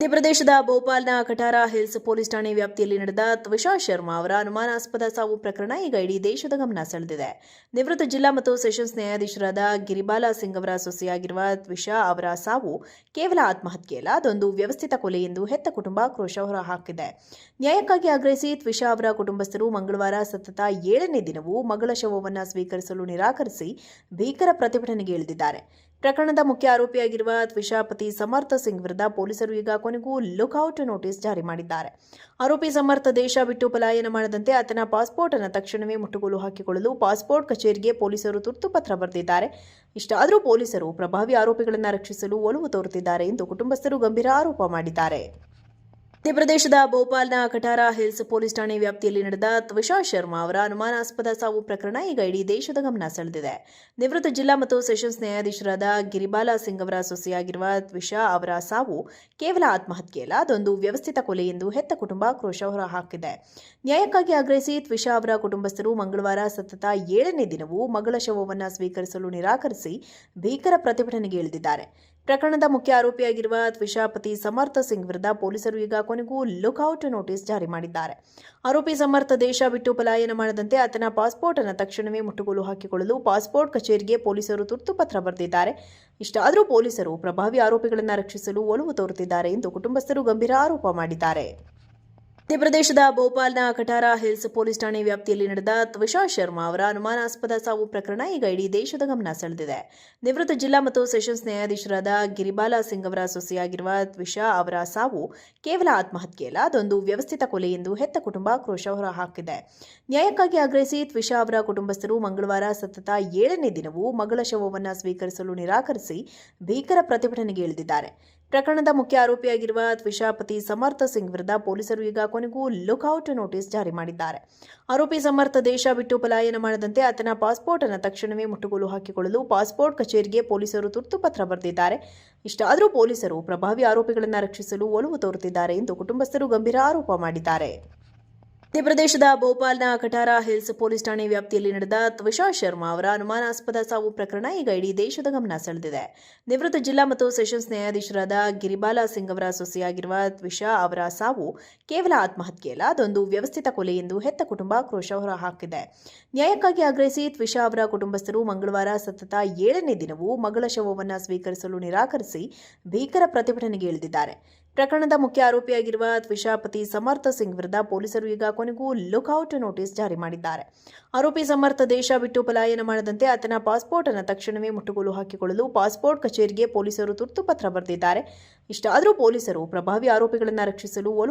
ಮಧ್ಯಪ್ರದೇಶದ ಭೋಪಾಲ್ನ ಕಟಾರಾ hills police ಠಾಣೆ ವ್ಯಾಪ್ತಿಯಲ್ಲಿ ನಡೆದ ತ್ವಿಷಾ ಶರ್ಮಾ ಅವರ ಅನುಮಾನಾಸ್ಪದ ಸಾವು ಪ್ರಕರಣ ಈಗ ಇಡೀ ದೇಶದ ಗಮನ ಸೆಳೆದಿದೆ. ನಿವೃತ್ತ ಜಿಲ್ಲಾ ಮತ್ತು ಸೆಷನ್ಸ್ ನ್ಯಾಯಾಧೀಶರಾದ ಗಿರಿಬಾಲಾ ಸಿಂಗ್ ಅವರ ಸೊಸೆಯಾಗಿರುವ ತ್ವಿಷಾ ಅವರ ಸಾವು ಕೇವಲ ಆತ್ಮಹತ್ಯೆಯಲ್ಲ, ಅದೊಂದು ವ್ಯವಸ್ಥಿತ ಕೊಲೆ ಎಂದು ಹೆತ್ತ ಕುಟುಂಬ ಆಕ್ರೋಶ ಹೊರಹಾಕಿದೆ. ನ್ಯಾಯಕ್ಕಾಗಿ ಆಗ್ರಹಿಸಿ ತ್ವಿಷಾ ಅವರ ಕುಟುಂಬಸ್ಥರು ಮಂಗಳವಾರ ಸತತ 7ನೇ ದಿನವೂ ಮಗಳ ಶವವನ್ನು ಸ್ವೀಕರಿಸಲು ನಿರಾಕರಿಸಿ ಭೀಕರ ಪ್ರತಿಭಟನೆಗೆ ಇಳಿದಿದ್ದಾರೆ. ಪ್ರಕರಣದ ಮುಖ್ಯ ಆರೋಪಿಯಾಗಿರುವ ತ್ವಿಷಾ ಪತಿ ಸಮರ್ಥ ಸಿಂಗ್ ವಿರುದ್ಧ ಪೊಲೀಸರು ಈಗ ಕೊನೆಗೂ ಲುಕ್ಔಟ್ ನೋಟಿಸ್ ಜಾರಿ ಮಾಡಿದ್ದಾರೆ. ಆರೋಪಿ ಸಮರ್ಥ ದೇಶ ಬಿಟ್ಟು ಪಲಾಯನ ಮಾಡದಂತೆ ಆತನ ಪಾಸ್ಪೋರ್ಟ್ ಅನ್ನು ತಕ್ಷಣವೇ ಮುಟ್ಟುಗೋಲು ಹಾಕಿಕೊಳ್ಳಲು ಪಾಸ್ಪೋರ್ಟ್ ಕಚೇರಿಗೆ ಪೊಲೀಸರು ತುರ್ತು ಪತ್ರ ಬರೆದಿದ್ದಾರೆ. ಇಷ್ಟಾದರೂ ಪೊಲೀಸರು ಪ್ರಭಾವಿ ಆರೋಪಿಗಳನ್ನು ರಕ್ಷಿಸಲು ಒಲವು ತೋರುತ್ತಿದ್ದಾರೆ ಎಂದು ಕುಟುಂಬಸ್ಥರು ಗಂಭೀರ ಆರೋಪ ಮಾಡಿದ್ದಾರೆ. ಮಧ್ಯಪ್ರದೇಶದ ಭೋಪಾಲ್ನ ಕಟಾರಾ ಹಿಲ್ಸ್ ಪೊಲೀಸ್ ಠಾಣೆ ವ್ಯಾಪ್ತಿಯಲ್ಲಿ ನಡೆದ ತ್ವಿಷಾ ಶರ್ಮಾ ಅವರ ಅನುಮಾನಾಸ್ಪದ ಸಾವು ಪ್ರಕರಣ ಈಗ ಇಡೀ ದೇಶದ ಗಮನ ಸೆಳೆದಿದೆ. ನಿವೃತ್ತ ಜಿಲ್ಲಾ ಮತ್ತು ಸೆಷನ್ಸ್ ನ್ಯಾಯಾಧೀಶರಾದ ಗಿರಿಬಾಲಾ ಸಿಂಗ್ ಅವರ ಸೊಸೆಯಾಗಿರುವ ತ್ವಿಷಾ ಅವರ ಸಾವು ಕೇವಲ ಆತ್ಮಹತ್ಯೆಯಲ್ಲ, ಅದೊಂದು ವ್ಯವಸ್ಥಿತ ಕೊಲೆ ಎಂದು ಹೆತ್ತ ಕುಟುಂಬ ಆಕ್ರೋಶ ಹೊರಹಾಕಿದೆ. ನ್ಯಾಯಕ್ಕಾಗಿ ಆಗ್ರಹಿಸಿ ತ್ವಿಷಾ ಅವರ ಕುಟುಂಬಸ್ಥರು ಮಂಗಳವಾರ ಸತತ 7ನೇ ದಿನವೂ ಮಗಳ ಶವವನ್ನು ಸ್ವೀಕರಿಸಲು ನಿರಾಕರಿಸಿ ಭೀಕರ ಪ್ರತಿಭಟನೆಗೆ ಇಳಿದಿದ್ದಾರೆ. ಪ್ರಕರಣದ ಮುಖ್ಯ ಆರೋಪಿಯಾಗಿರುವ ತ್ವಿಷಾ ಪತಿ ಸಮರ್ಥ ಸಿಂಗ್ ವಿರುದ್ಧ ಪೊಲೀಸರು ಈಗ ಕೊನೆಗೂ ಲುಕ್ಔಟ್ ನೋಟಿಸ್ ಜಾರಿ ಮಾಡಿದ್ದಾರೆ. ಆರೋಪಿ ಸಮರ್ಥ ದೇಶ ಬಿಟ್ಟು ಪಲಾಯನ ಮಾಡದಂತೆ ಆತನ ಪಾಸ್ಪೋರ್ಟ್ ಅನ್ನು ತಕ್ಷಣವೇ ಮುಟ್ಟುಗೋಲು ಹಾಕಿಕೊಳ್ಳಲು ಪಾಸ್ಪೋರ್ಟ್ ಕಚೇರಿಗೆ ಪೊಲೀಸರು ತುರ್ತು ಪತ್ರ ಬರೆದಿದ್ದಾರೆ. ಇಷ್ಟಾದರೂ ಪೊಲೀಸರು ಪ್ರಭಾವಿ ಆರೋಪಿಗಳನ್ನು ರಕ್ಷಿಸಲು ಒಲವು ತೋರುತ್ತಿದ್ದಾರೆ ಎಂದು ಕುಟುಂಬಸ್ಥರು ಗಂಭೀರ ಆರೋಪ ಮಾಡಿದ್ದಾರೆ. ಮಧ್ಯಪ್ರದೇಶದ ಭೋಪಾಲ್ನ ಕಟಾರಾ ಹಿಲ್ಸ್ ಪೊಲೀಸ್ ಠಾಣೆ ವ್ಯಾಪ್ತಿಯಲ್ಲಿ ನಡೆದ ತ್ವಿಷಾ ಶರ್ಮಾ ಅವರ ಅನುಮಾನಾಸ್ಪದ ಸಾವು ಪ್ರಕರಣ ಈಗ ಇಡೀ ದೇಶದ ಗಮನ ಸೆಳೆದಿದೆ. ನಿವೃತ್ತ ಜಿಲ್ಲಾ ಮತ್ತು ಸೆಷನ್ಸ್ ನ್ಯಾಯಾಧೀಶರಾದ ಗಿರಿಬಾಲಾ ಸಿಂಗ್ ಅವರ ಸೊಸೆಯಾಗಿರುವ ತ್ವಿಷಾ ಅವರ ಸಾವು ಕೇವಲ ಆತ್ಮಹತ್ಯೆಯಲ್ಲ, ಅದೊಂದು ವ್ಯವಸ್ಥಿತ ಕೊಲೆ ಎಂದು ಹೆತ್ತ ಕುಟುಂಬ ಆಕ್ರೋಶ ಹೊರಹಾಕಿದೆ. ನ್ಯಾಯಕ್ಕಾಗಿ ಆಗ್ರಹಿಸಿ ತ್ವಿಷಾ ಅವರ ಕುಟುಂಬಸ್ಥರು ಮಂಗಳವಾರ ಸತತ 7ನೇ ದಿನವೂ ಮಗಳ ಶವವನ್ನು ಸ್ವೀಕರಿಸಲು ನಿರಾಕರಿಸಿ ಭೀಕರ ಪ್ರತಿಭಟನೆಗೆ ಇಳಿದಿದ್ದಾರೆ. ಪ್ರಕರಣದ ಮುಖ್ಯ ಆರೋಪಿಯಾಗಿರುವ ತ್ವಿಷಾ ಪತಿ ಸಮರ್ಥ ಸಿಂಗ್ ವಿರುದ್ಧ ಪೊಲೀಸರು ಈಗ ಕೊನೆಗೂ ಲುಕ್ಔಟ್ ನೋಟಿಸ್ ಜಾರಿ ಮಾಡಿದ್ದಾರೆ. ಆರೋಪಿ ಸಮರ್ಥ ದೇಶ ಬಿಟ್ಟು ಪಲಾಯನ ಮಾಡದಂತೆ ಆತನ ಪಾಸ್ಪೋರ್ಟ್ ಅನ್ನು ತಕ್ಷಣವೇ ಮುಟ್ಟುಗೋಲು ಹಾಕಿಕೊಳ್ಳಲು ಪಾಸ್ಪೋರ್ಟ್ ಕಚೇರಿಗೆ ಪೊಲೀಸರು ತುರ್ತು ಪತ್ರ ಬರೆದಿದ್ದಾರೆ. ಇಷ್ಟಾದರೂ ಪೊಲೀಸರು ಪ್ರಭಾವಿ ಆರೋಪಿಗಳನ್ನು ರಕ್ಷಿಸಲು ಒಲವು ತೋರುತ್ತಿದ್ದಾರೆ ಎಂದು ಕುಟುಂಬಸ್ಥರು ಗಂಭೀರ ಆರೋಪ ಮಾಡಿದ್ದಾರೆ. ಮಧ್ಯಪ್ರದೇಶದ ಭೋಪಾಲ್ನ ಕಟಾರಾ ಹಿಲ್ಸ್ ಪೊಲೀಸ್ ಠಾಣೆ ವ್ಯಾಪ್ತಿಯಲ್ಲಿ ನಡೆದ ತ್ವಿಷಾ ಶರ್ಮಾ ಅವರ ಅನುಮಾನಾಸ್ಪದ ಸಾವು ಪ್ರಕರಣ ಈಗ ಇಡೀ ದೇಶದ ಗಮನ ಸೆಳೆದಿದೆ. ನಿವೃತ್ತ ಜಿಲ್ಲಾ ಮತ್ತು ಸೆಷನ್ಸ್ ನ್ಯಾಯಾಧೀಶರಾದ ಗಿರಿಬಾಲಾ ಸಿಂಗ್ ಅವರ ಸೊಸೆಯಾಗಿರುವ ತ್ವಿಷಾ ಅವರ ಸಾವು ಕೇವಲ ಆತ್ಮಹತ್ಯೆಯಲ್ಲ, ಅದೊಂದು ವ್ಯವಸ್ಥಿತ ಕೊಲೆ ಎಂದು ಹೆತ್ತ ಕುಟುಂಬ ಆಕ್ರೋಶ ಹೊರಹಾಕಿದೆ. ನ್ಯಾಯಕ್ಕಾಗಿ ಆಗ್ರಹಿಸಿ ತ್ವಿಷಾ ಅವರ ಕುಟುಂಬಸ್ಥರು ಮಂಗಳವಾರ ಸತತ 7ನೇ ದಿನವೂ ಮಗಳ ಶವವನ್ನು ಸ್ವೀಕರಿಸಲು ನಿರಾಕರಿಸಿ ಭೀಕರ ಪ್ರತಿಭಟನೆಗೆ ಇಳಿದಿದ್ದಾರೆ. ಪ್ರಕರಣದ ಮುಖ್ಯ ಆರೋಪಿಯಾಗಿರುವ ತ್ವಿಷಾ ಪತಿ ಸಮರ್ಥ ಸಿಂಗ್ ವಿರುದ್ಧ ಪೊಲೀಸರು ಈಗ ಕೊನೆಗೂ ಲುಕ್ಔಟ್ ನೋಟಿಸ್ ಜಾರಿ ಮಾಡಿದ್ದಾರೆ. ಆರೋಪಿ ಸಮರ್ಥ ದೇಶ ಬಿಟ್ಟು ಪಲಾಯನ ಮಾಡದಂತೆ ಆತನ ಪಾಸ್ಪೋರ್ಟ್ ಅನ್ನು ತಕ್ಷಣವೇ ಮುಟ್ಟುಗೋಲು ಹಾಕಿಕೊಳ್ಳಲು ಪಾಸ್ಪೋರ್ಟ್ ಕಚೇರಿಗೆ ಪೊಲೀಸರು ತುರ್ತು ಪತ್ರ ಬರೆದಿದ್ದಾರೆ. ಇಷ್ಟಾದರೂ ಪೊಲೀಸರು ಪ್ರಭಾವಿ ಆರೋಪಿಗಳನ್ನು ರಕ್ಷಿಸಲು ಒಲವು